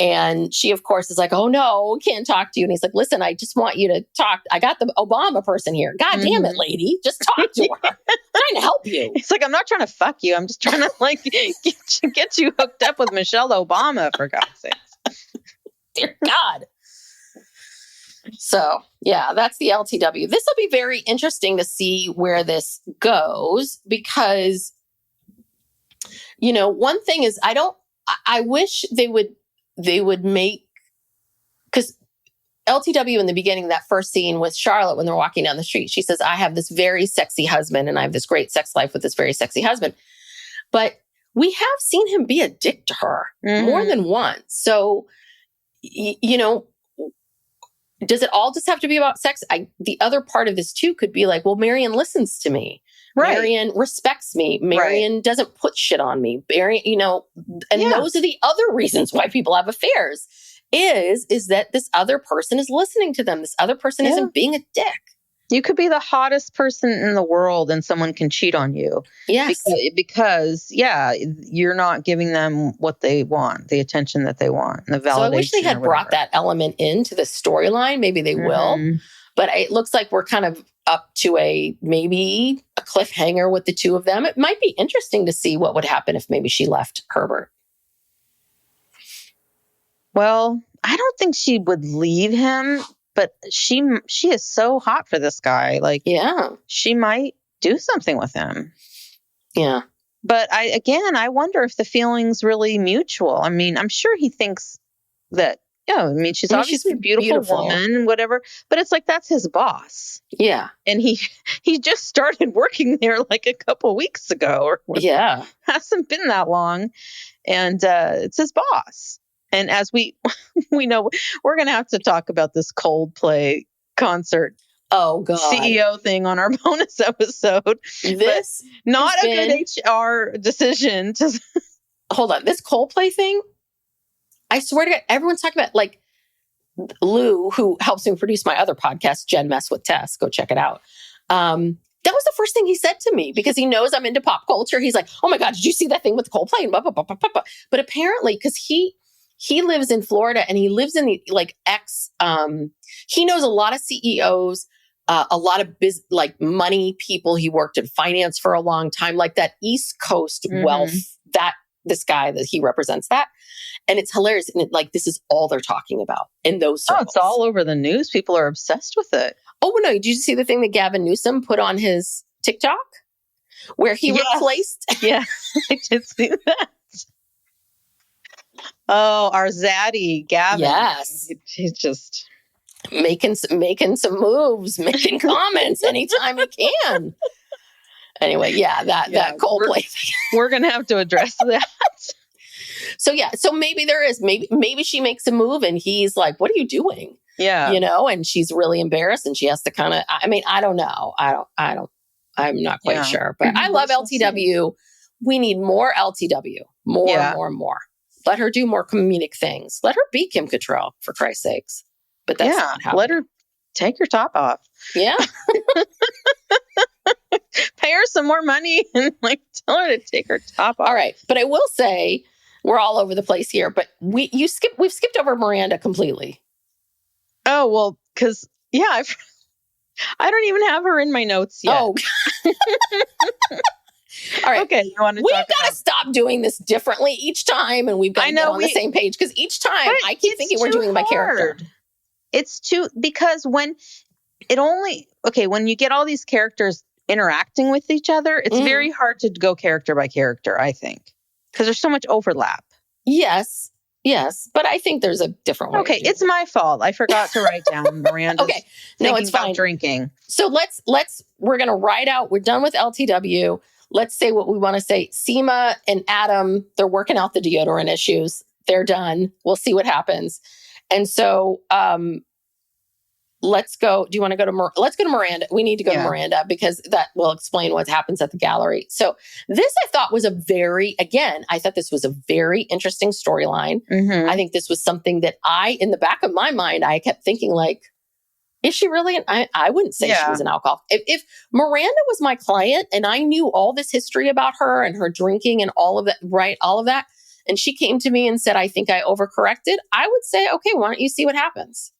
And she, of course, is like, oh, no, can't talk to you. And he's like, listen, I just want you to talk. I got the Obama person here. God damn it, lady. Just talk to her. I'm trying to help you. It's like, I'm not trying to fuck you. I'm just trying to like get you hooked up with Michelle Obama, for God's sakes. Dear God. So, yeah, that's the LTW. This will be very interesting to see where this goes because, you know, one thing is I wish they would make, because LTW in the beginning, that first scene with Charlotte when they're walking down the street, she says, I have this very sexy husband and I have this great sex life with this very sexy husband. But we have seen him be a dick to her more than once. So, you know, does it all just have to be about sex? The other part of this too could be like, well, Marion listens to me. Right. Marion respects me. Marion doesn't put shit on me. Marion, you know, and those are the other reasons why people have affairs is that this other person is listening to them. This other person isn't being a dick. You could be the hottest person in the world and someone can cheat on you. Yes. Because you're not giving them what they want, the attention that they want, and the validation. So I wish they had brought that element into the storyline. Maybe they will. But it looks like we're kind of up to maybe a cliffhanger with the two of them. It might be interesting to see what would happen if maybe she left Herbert. Well, I don't think she would leave him. But she is so hot for this guy. Like, she might do something with him. Yeah. But I wonder if the feeling's really mutual. I mean, I'm sure he thinks that, she's obviously a beautiful woman, whatever. But it's like, that's his boss. Yeah. And he just started working there like a couple weeks ago. Or hasn't been that long. And it's his boss. And as we know, we're going to have to talk about this Coldplay concert. Oh, God. CEO thing on our bonus episode. This not a good HR decision to hold on. This Coldplay thing, I swear to God, everyone's talking about, like, Lou, who helps me produce my other podcast, Jen Mess with Tess. Go check it out. That was the first thing he said to me because he knows I'm into pop culture. He's like, oh my God, did you see that thing with Coldplay? And blah, blah, blah, blah, blah. But apparently, because he lives in Florida and he lives in the he knows a lot of CEOs, a lot of money people. He worked in finance for a long time, like that East Coast wealth, that this guy that he represents that. And it's hilarious. And this is all they're talking about in those circles. Oh, it's all over the news. People are obsessed with it. Oh, no. Did you see the thing that Gavin Newsom put on his TikTok where he replaced? Yeah, I did see that. Oh, our zaddy, Gavin. Yes. He's just making some moves, making comments anytime he can. Anyway, that Coldplay thing. We're going to have to address that. So maybe there is, maybe she makes a move and he's like, what are you doing? Yeah. And she's really embarrassed and she has to kind of, I don't know. I'm not quite sure, but I love LTW. We need more LTW, more. Let her do more comedic things. Let her be Kim Cattrall, for Christ's sakes. But that's not happening. Let her take her top off. Yeah. Pay her some more money and tell her to take her top off. All right. But I will say, we're all over the place here, but we've skipped over Miranda completely. Oh, well, because, I don't even have her in my notes yet. Oh. All right. Okay. We've got to stop doing this differently each time, and we've got to get on the same page because each time I keep thinking we're doing my character. It's because when you get all these characters interacting with each other, it's very hard to go character by character, I think, because there's so much overlap. Yes, but I think there's a different way. Okay, it's my fault. I forgot to write down Miranda's. Okay, no, it's fine. Drinking. So we're gonna write out. We're done with LTW. Let's say what we want to say. Seema and Adam, they're working out the deodorant issues. They're done. We'll see what happens. And so, let's go. Do you want to go to let's go to Miranda. We need to go to Miranda because that will explain what happens at the gallery. So this I thought was I thought this was a very interesting storyline. I think this was something that in the back of my mind, I kept thinking is she really? I wouldn't say she was an alcoholic. If Miranda was my client and I knew all this history about her and her drinking and all of that, and she came to me and said, I think I overcorrected, I would say, okay, why don't you see what happens?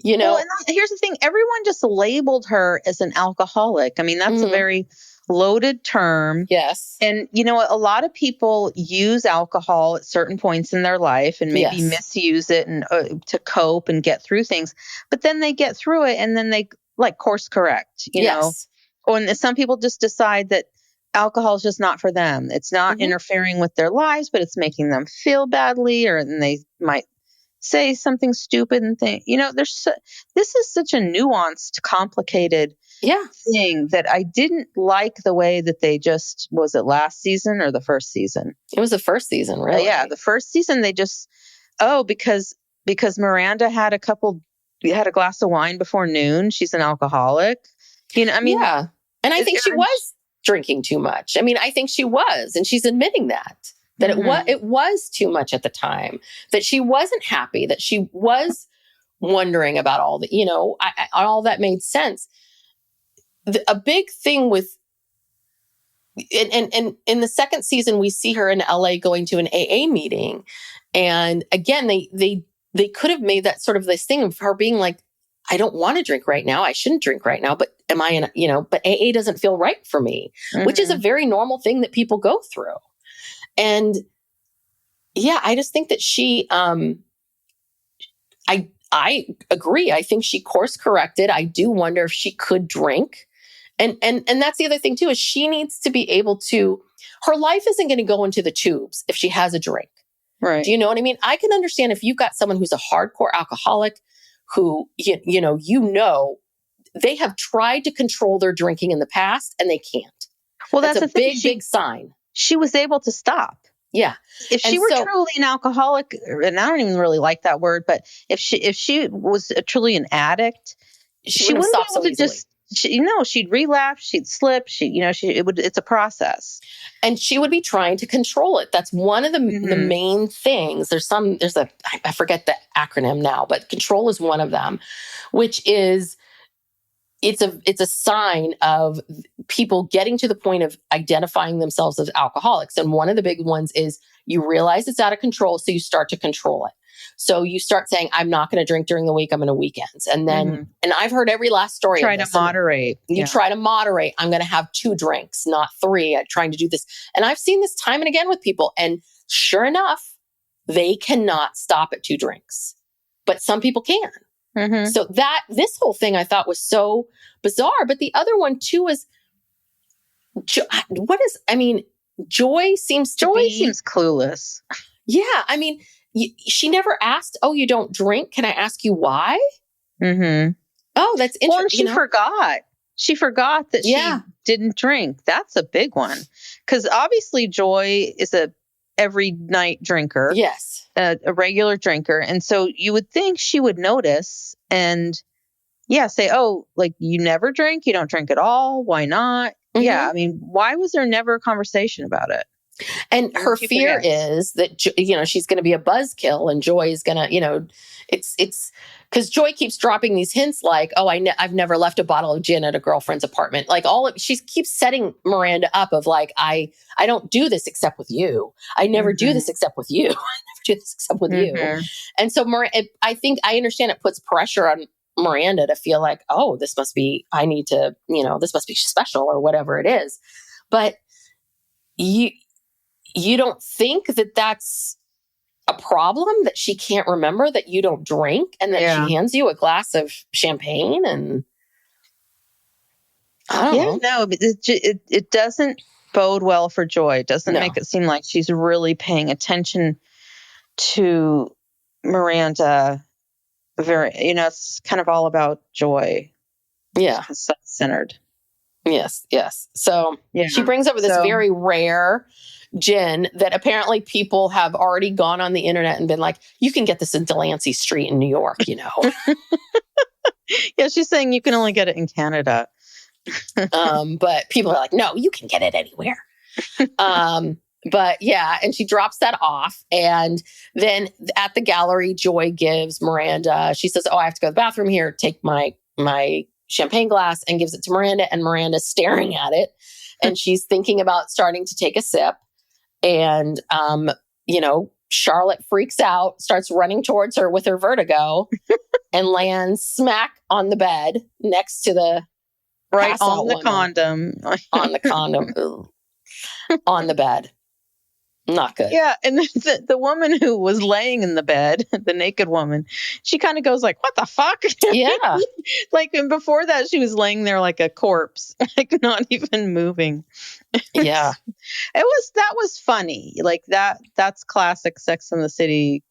You know, Well, and here's the thing. Everyone just labeled her as an alcoholic. I mean, that's a very loaded term. Yes. And, you know, a lot of people use alcohol at certain points in their life and maybe misuse it and to cope and get through things. But then they get through it and then they like course correct, you know. Or some people just decide that alcohol is just not for them. It's not interfering with their lives, but it's making them feel badly, or and they might say something stupid and think, you know, this is such a nuanced, complicated thing that I didn't like the way that they just, was it last season or the first season? It was the first season, really. Yeah, the first season they just, because Miranda had a glass of wine before noon, she's an alcoholic. You know, I mean, and I think she was drinking too much. I mean, I think she was, and she's admitting that it was too much at the time, that she wasn't happy, that she was wondering about all the, you know, all that made sense. A big thing with, and in the second season, we see her in LA going to an AA meeting. And again, they could have made that sort of this thing of her being like, I don't want to drink right now. I shouldn't drink right now, but am I in, you know, but AA doesn't feel right for me, which is a very normal thing that people go through. And yeah, I just think that she, I agree. I think she course corrected. I do wonder if she could drink. And that's the other thing too, is she needs to be able to, her life isn't going to go into the tubes if she has a drink. Right. Do you know what I mean? I can understand if you've got someone who's a hardcore alcoholic who, you know, they have tried to control their drinking in the past and they can't. Well, that's a big sign. She was able to stop. Yeah. If she were truly an alcoholic, and I don't even really like that word, but if she was truly an addict, she wouldn't stop be able to just, she'd relapse, she'd slip, it's a process. And she would be trying to control it. That's one of the main things. I forget the acronym now, but control is one of them, which is, it's a sign of people getting to the point of identifying themselves as alcoholics. And one of the big ones is you realize it's out of control, so you start to control it. So you start saying, I'm not going to drink during the week, I'm going to weekends. And then, and I've heard every last story. Try to moderate. You try to moderate. I'm going to have 2 drinks, not 3. I'm trying to do this. And I've seen this time and again with people. And sure enough, they cannot stop at 2 drinks. But some people can. So this whole thing I thought was so bizarre. But the other one too is, Joy seems clueless. Yeah. I mean, she never asked, oh, you don't drink? Can I ask you why? Oh, that's interesting. Well, and she forgot. She forgot that she didn't drink. That's a big one. Because obviously Joy is a every night drinker. Yes. A regular drinker. And so you would think she would notice and say, oh, like you never drink? You don't drink at all? Why not? Yeah. I mean, why was there never a conversation about it? And her fear is that, you know, she's going to be a buzzkill and Joy is going to, it's because Joy keeps dropping these hints like, oh, I've never left a bottle of gin at a girlfriend's apartment. Like she keeps setting Miranda up of like, I don't do this except with you. I never do this except with you. I never do this except with you. And so I think I understand it puts pressure on Miranda to feel like, oh, this must be special or whatever it is. But you don't think that that's a problem, that she can't remember that you don't drink and that she hands you a glass of champagne and I don't know. No, it doesn't bode well for Joy. It doesn't make it seem like she's really paying attention to Miranda. It's kind of all about Joy. Yeah. It's self-centered. Yes. So she brings over this very rare gin that apparently people have already gone on the internet and been like, you can get this in Delancey Street in New York, you know. Yeah, she's saying you can only get it in Canada. But people are like, no, you can get it anywhere. But yeah, and she drops that off. And then at the gallery, Joy gives Miranda, she says, oh, I have to go to the bathroom here. Take my champagne glass, and gives it to Miranda, and Miranda's staring at it. And she's thinking about starting to take a sip. And Charlotte freaks out, starts running towards her with her vertigo and lands smack on the bed next to the right on the condom. On the condom. On the bed. Not good. Yeah. And the woman who was laying in the bed, the naked woman, she kind of goes like, what the fuck? Yeah. And before that, she was laying there like a corpse, like not even moving. Yeah. That was funny. Like that's classic Sex and the City.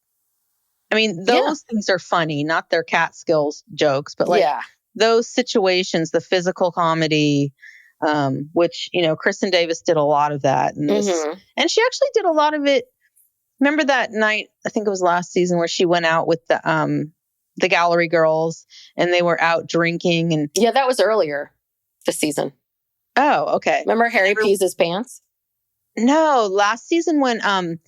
I mean, those things are funny, not their Catskills jokes, but like those situations, the physical comedy, which, Kristen Davis did a lot of that. And and she actually did a lot of it. Remember that night, I think it was last season, where she went out with the gallery girls and they were out drinking. And yeah, that was earlier this season. Oh, okay. Remember Harry pees his pants? No, last season when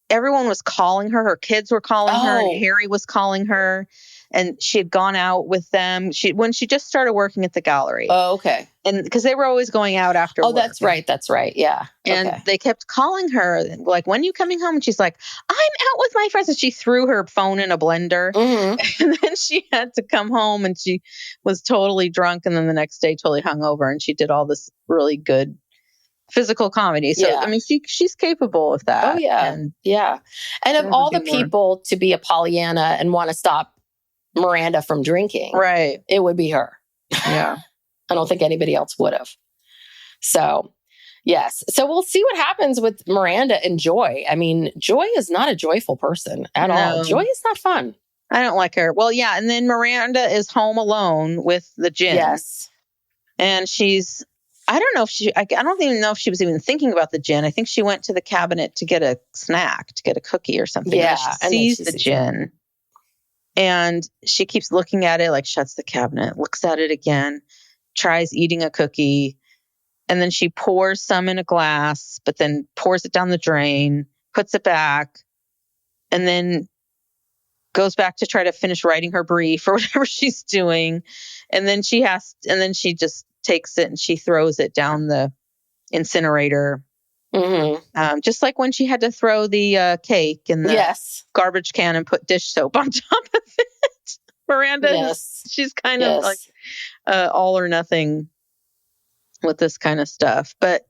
everyone was calling her kids were calling her, and Harry was calling her, and she had gone out with them. When she just started working at the gallery. Oh, okay. And because they were always going out after work. That's right. Yeah. And they kept calling her, like, when are you coming home? And she's like, I'm out with my friends. And she threw her phone in a blender. And then she had to come home, and she was totally drunk. And then the next day, totally hungover. And she did all this really good physical comedy. So, I mean, she's capable of that. Oh, yeah. And of all the people to be a Pollyanna and want to stop Miranda from drinking, right, it would be her. Yeah. I don't think anybody else would have. So, yes. So we'll see what happens with Miranda and Joy. I mean, Joy is not a joyful person at all. Joy is not fun. I don't like her. Well, yeah. And then Miranda is home alone with the gin. Yes. And I don't even know if she was even thinking about the gin. I think she went to the cabinet to get a snack, to get a cookie or something. Yeah. And she sees the gin. And she keeps looking at it, like shuts the cabinet, looks at it again, tries eating a cookie. And then she pours some in a glass, but then pours it down the drain, puts it back, and then goes back to try to finish writing her brief or whatever she's doing. And then she just takes it and she throws it down the incinerator. Just like when she had to throw the cake in the garbage can and put dish soap on top of it. Miranda, she's kind of like all or nothing with this kind of stuff. But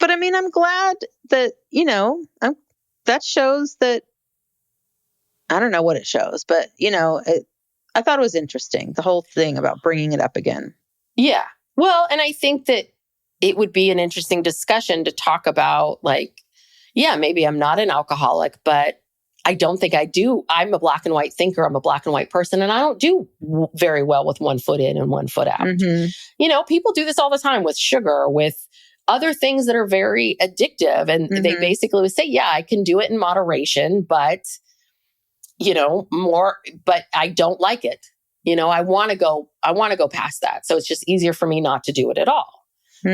I mean, I'm glad that, that shows that, I don't know what it shows, but, I thought it was interesting, the whole thing about bringing it up again. Yeah. Well, and I think that it would be an interesting discussion to talk about, like, maybe I'm not an alcoholic, but I don't think I do. I'm a black and white thinker. I'm a black and white person, and I don't do very well with one foot in and one foot out. People do this all the time with sugar, with other things that are very addictive. And they basically would say, I can do it in moderation, but, but I don't like it. I want to go past that. So it's just easier for me not to do it at all.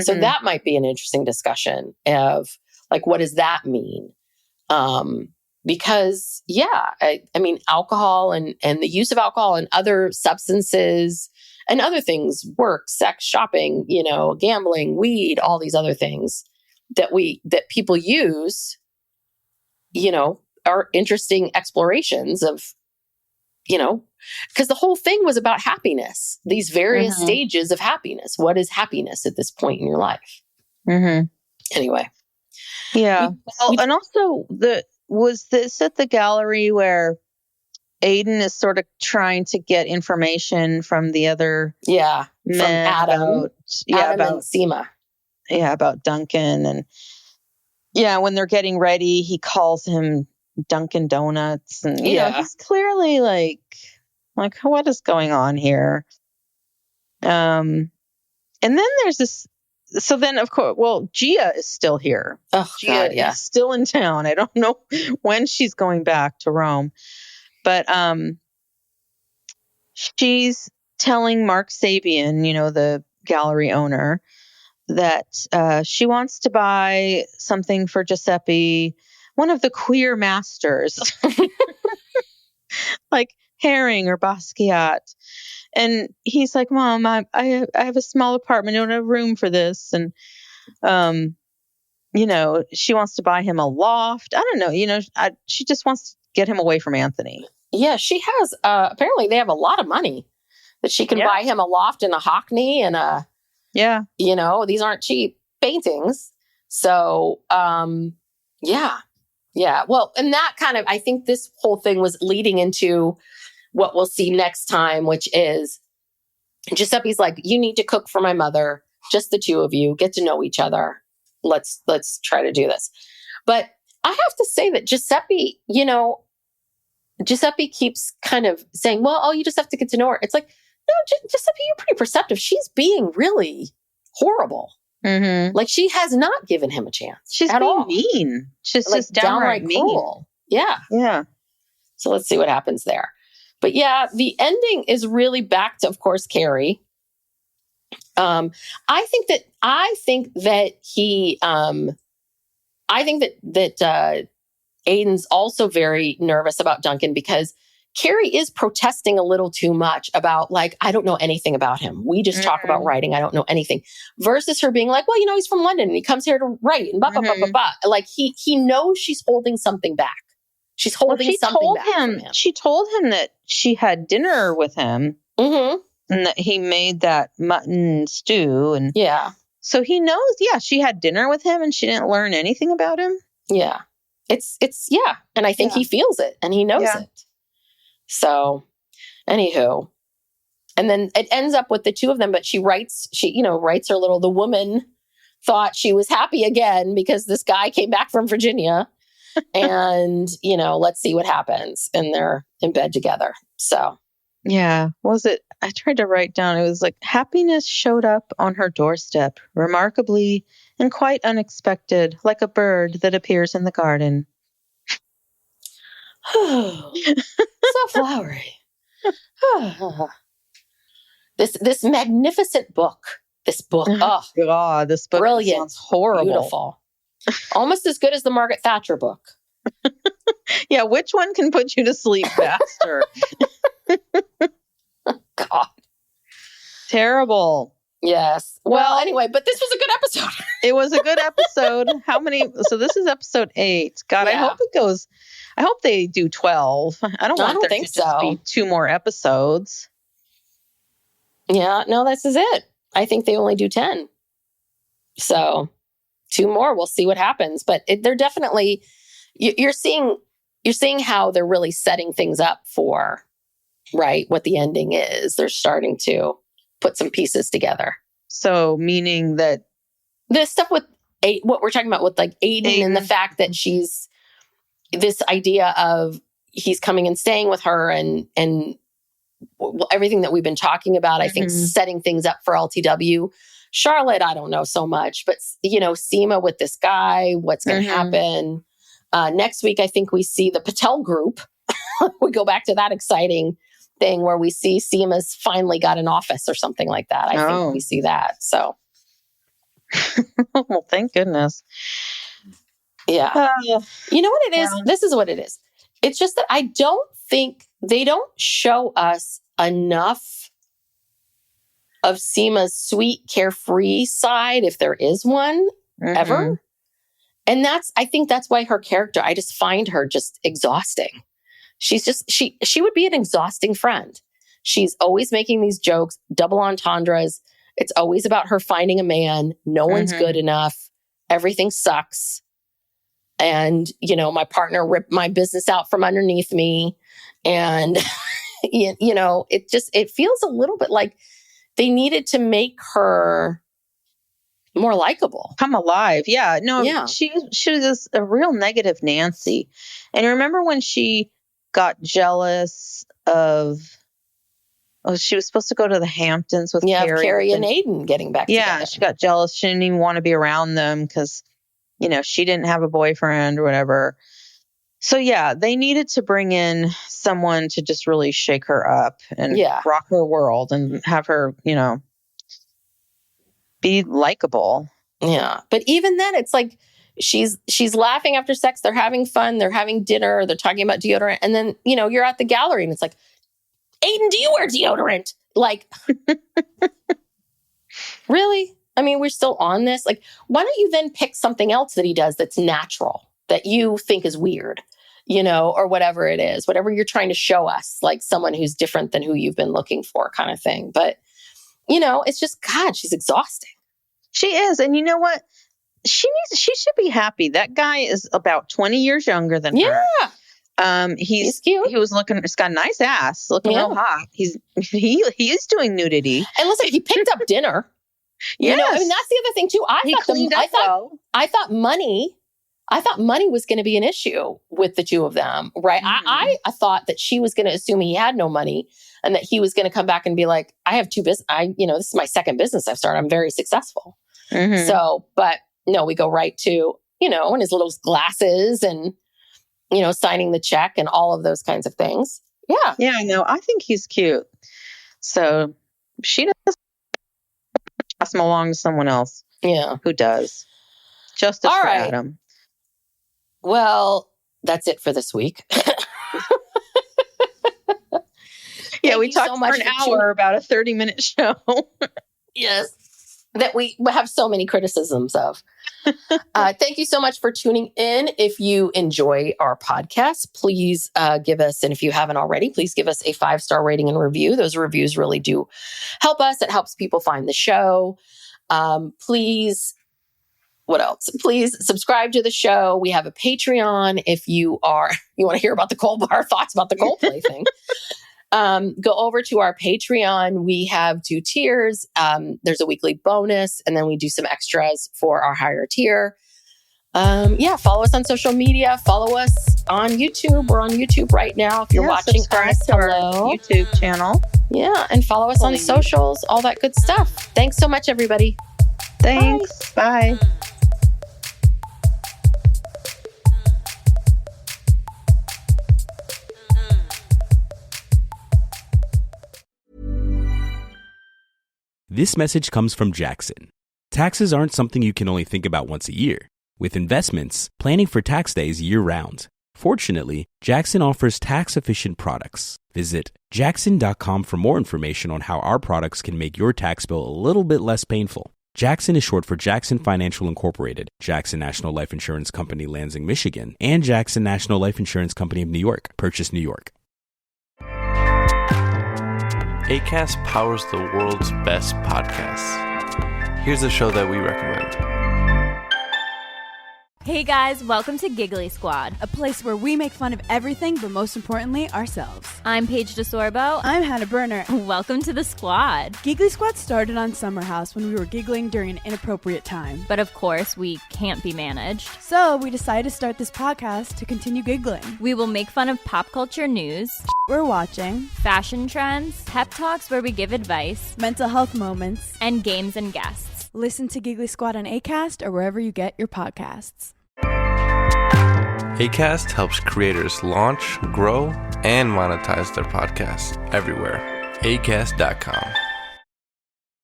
So that might be an interesting discussion of, like, what does that mean? Because, I mean, alcohol and the use of alcohol and other substances and other things, work, sex, shopping, gambling, weed, all these other things that people use, are interesting explorations of, because the whole thing was about happiness, these various stages of happiness. What is happiness at this point in your life? Anyway. Yeah. And also was this at the gallery where Aidan is sort of trying to get information from the other men from Adam and Seema. Yeah, about Duncan. And when they're getting ready, he calls him Dunkin' Donuts. And he's clearly like, what is going on here? And then there's this. So then, of course, Gia is still here. Oh, Gia is still in town. I don't know when she's going back to Rome, but she's telling Mark Sabian, the gallery owner, that she wants to buy something for Giuseppe, one of the queer masters, like Herring or Basquiat. And he's like, Mom, I have a small apartment. I don't have room for this. And she wants to buy him a loft. I don't know. She just wants to get him away from Anthony. Yeah, she has, apparently they have a lot of money that she can buy him a loft and a Hockney and these aren't cheap paintings. So, yeah. Well, and that kind of, I think this whole thing was leading into what we'll see next time, which is Giuseppe's like, you need to cook for my mother. Just the two of you get to know each other. Let's try to do this. But I have to say that Giuseppe keeps kind of saying, well, you just have to get to know her. It's like, no, Giuseppe, you're pretty perceptive. She's being really horrible. Mm-hmm. Like she has not given him a chance. She's at being all. mean. She's like just downright mean. Cruel. Yeah. Yeah. So let's see what happens there. But yeah, the ending is really back to, of course, Carrie. I think that Aidan's also very nervous about Duncan because Carrie is protesting a little too much about like, I don't know anything about him. We just talk about writing. I don't know anything. Versus her being like, well, he's from London and he comes here to write and blah, blah, blah, blah, blah. Like he knows she's holding something back. She's holding something back from him. She told him that she had dinner with him and that he made that mutton stew. And so he knows, she had dinner with him and she didn't learn anything about him. Yeah. It's and I think he feels it and he knows it. So, anywho, and then it ends up with the two of them, but she writes her little, the woman thought she was happy again because this guy came back from Virginia and, let's see what happens. And they're in bed together. So. Yeah. Was it? I tried to write down, it was like happiness showed up on her doorstep, remarkably and quite unexpected, like a bird that appears in the garden. So flowery. This magnificent book. This book. Oh God, this book brilliant, sounds horrible. Beautiful. Almost as good as the Margaret Thatcher book. Yeah, which one can put you to sleep faster? God. Terrible. Yes. Well, anyway, but this was a good episode. It was a good episode. How many? So this is episode 8. God, I hope it goes. I hope they do 12. I don't want there to just be 2 more episodes. Yeah, no, this is it. I think they only do 10. So 2 more, we'll see what happens. But they're definitely, you're seeing how they're really setting things up for, right, what the ending is. They're starting to put some pieces together. So meaning that this stuff with what we're talking about with like Aidan and the fact that she's this idea of he's coming and staying with her and everything that we've been talking about, I think setting things up for LTW. Charlotte, I don't know so much, but Seema with this guy, what's going to happen. Next week, I think we see the Patel group. We go back to that exciting thing where we see Seema's finally got an office or something like that. I think we see that. So. Well, thank goodness. Yeah. You know what it is? This is what it is. It's just that I don't think they don't show us enough of Seema's sweet, carefree side, if there is one ever. And I think that's why her character, I just find her just exhausting. She's just, she would be an exhausting friend. She's always making these jokes, double entendres. It's always about her finding a man. No one's good enough. Everything sucks. And, my partner ripped my business out from underneath me. And, it feels a little bit like they needed to make her more likable. Come alive. Yeah. No, she was a real negative Nancy. And remember when she got jealous of, she was supposed to go to the Hamptons with Carrie and Aidan getting back together. Yeah, she got jealous. She didn't even want to be around them because, she didn't have a boyfriend or whatever. So, yeah, they needed to bring in someone to just really shake her up and rock her world and have her, be likable. Yeah. But even then, it's like she's laughing after sex. They're having fun. They're having dinner. They're talking about deodorant. And then, you're at the gallery and it's like, Aidan, do you wear deodorant? Like, really? I mean, we're still on this. Like, why don't you then pick something else that he does that's natural, that you think is weird, or whatever it is, whatever you're trying to show us, like someone who's different than who you've been looking for kind of thing. But, it's just, God, she's exhausting. She is. And you know what? She should be happy. That guy is about 20 years younger than her. He's cute. He's got a nice ass, looking real hot. He is doing nudity. And listen, he picked up dinner. Yes. I mean, that's the other thing too. I thought money was going to be an issue with the two of them, right? Mm-hmm. I thought that she was going to assume he had no money and that he was going to come back and be like, I have two business. This is my second business I've started. I'm very successful. Mm-hmm. So, but no, we go right to, and his little glasses and, signing the check and all of those kinds of things. Yeah. Yeah, I know. I think he's cute. So she does pass him along to someone else. Yeah. Who does. Justice for Adam. Well, that's it for this week. Yeah, we talked for an hour about a 30-minute show. Yes. That we have so many criticisms of. Thank you so much for tuning in. If you enjoy our podcast, please give us, and if you haven't already, please give us a 5-star rating and review. Those reviews really do help us. It helps people find the show. Please, what else? Please subscribe to the show. We have a Patreon. If you want to hear about our thoughts about the Coldplay thing. Go over to our Patreon. We have 2 tiers. There's a weekly bonus, and then we do some extras for our higher tier. Follow us on social media. Follow us on YouTube. We're on YouTube right now. If you're watching us, to our YouTube channel. Yeah, and follow us on socials, all that good stuff. Thanks so much, everybody. Thanks. Bye. This message comes from Jackson. Taxes aren't something you can only think about once a year. With investments, planning for tax day is year-round. Fortunately, Jackson offers tax-efficient products. Visit jackson.com for more information on how our products can make your tax bill a little bit less painful. Jackson is short for Jackson Financial Incorporated, Jackson National Life Insurance Company, Lansing, Michigan, and Jackson National Life Insurance Company of New York, Purchase, New York. Acast powers the world's best podcasts. Here's a show that we recommend. Hey guys, welcome to Giggly Squad. A place where we make fun of everything, but most importantly, ourselves. I'm Paige DeSorbo. I'm Hannah Berner. Welcome to the squad. Giggly Squad started on Summer House when we were giggling during an inappropriate time. But of course, we can't be managed. So we decided to start this podcast to continue giggling. We will make fun of pop culture news, we're watching, fashion trends, pep talks where we give advice, mental health moments, and games and guests. Listen to Giggly Squad on Acast or wherever you get your podcasts. Acast helps creators launch, grow, and monetize their podcasts everywhere. Acast.com.